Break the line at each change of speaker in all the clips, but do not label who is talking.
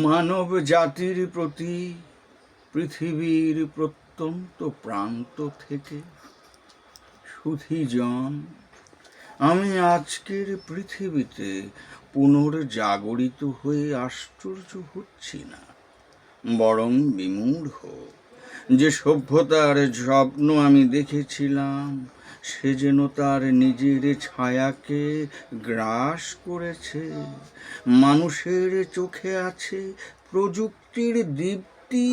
মানব জাতির প্রতি পৃথিবীর প্রত্যন্ত প্রান্ত থেকে সুধীজন, আমি আজকের পৃথিবীতে পুনর্জাগরিত হয়ে আশ্চর্য হচ্ছি না, বরং বিমূঢ়। যে সভ্যতার স্বপ্ন আমি দেখেছিলাম সে যেন তার নিজের ছায়াকে গ্রাস করেছে। মানুষের চোখে আছে প্রযুক্তির দীপ্তি,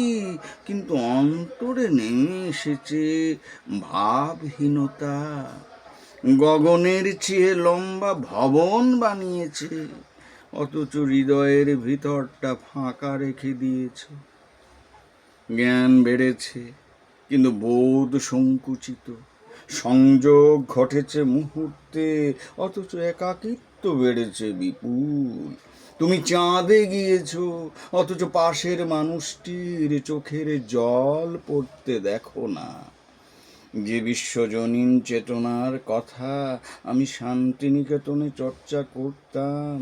কিন্তু অন্তরে নেমে এসেছে ভাবহীনতা। গগনের চেয়ে লম্বা ভবন বানিয়েছে, অথচ হৃদয়ের ভিতরটা ফাঁকা রেখে দিয়েছে। জ্ঞান বেড়েছে, কিন্তু বোধ সংকুচিত। সংযোগ ঘটেছে মুহূর্তে, অথচ একাকিত্ব বেড়েছে বিপুল। তুমি চাঁদে গিয়েছ, অথচ পাশের মানুষটির চোখের জল পড়তে দেখো না। যে বিশ্বজনীন চেতনার কথা আমি শান্তিনিকেতনে চর্চা করতাম,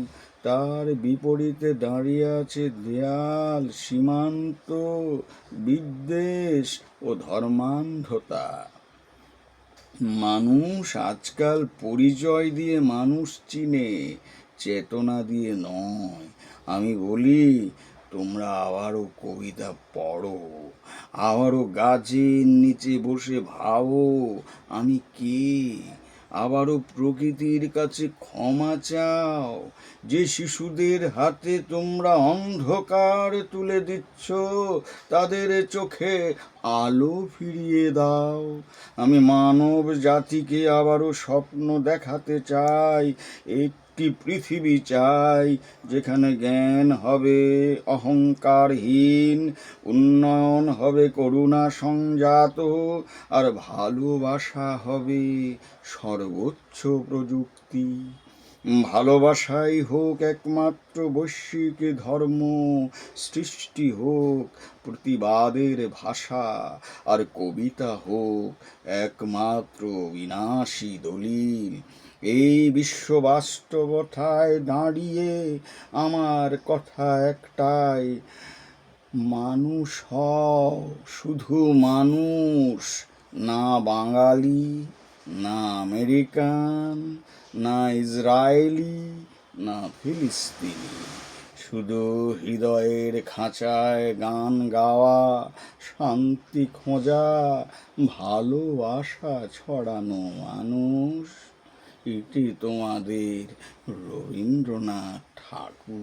তার বিপরীতে দাঁড়িয়ে আছে দেয়াল, সীমান্ত, বিদ্বেষ ও ধর্মান্ধতা। মানুষ আজকাল পরিচয় দিয়ে মানুষ চিনে, চেতনা দিয়ে নয়। আমি বলি, তোমরা আবারও কবিতা পড়ো, আবারও গাছের নিচে বসে ভাবো আমি কে। আবারও প্রকৃতির কাছে ক্ষমা চাও। যে শিশুদের হাতে তোমরা অন্ধকার তুলে দিচ্ছ, তাদের চোখে আলো ফিরিয়ে দাও। আমি মানব জাতিকে আবারও স্বপ্ন দেখাতে চাই, একটি পৃথিবী চাই যেখানে জ্ঞান হবে অহংকারহীন, উন্নয়ন হবে করুণা সংজাত, আর ভালোবাসা হবে সর্বোচ্চ প্রযুক্তি। ভালোবাসাই হোক একমাত্র বৈশ্বিক ধর্ম, সৃষ্টি হোক প্রতিবাদের ভাষা, আর কবিতা হোক একমাত্র বিনাশী দলিল। এই বিশ্ব বাস্তবতায় দাঁড়িয়ে আমার কথা একটাই, মানুষ হও, শুধু মানুষ। না বাঙালি, না আমেরিকান, না ইসরায়েলি, না ফিলিস্তিনি। শুধু হৃদয়ের খাঁচায় গান গাওয়া, শান্তি খোঁজা, ভালোবাসা ছড়ানো মানুষ। এটি তোমাদের রবীন্দ্রনাথ ঠাকুর।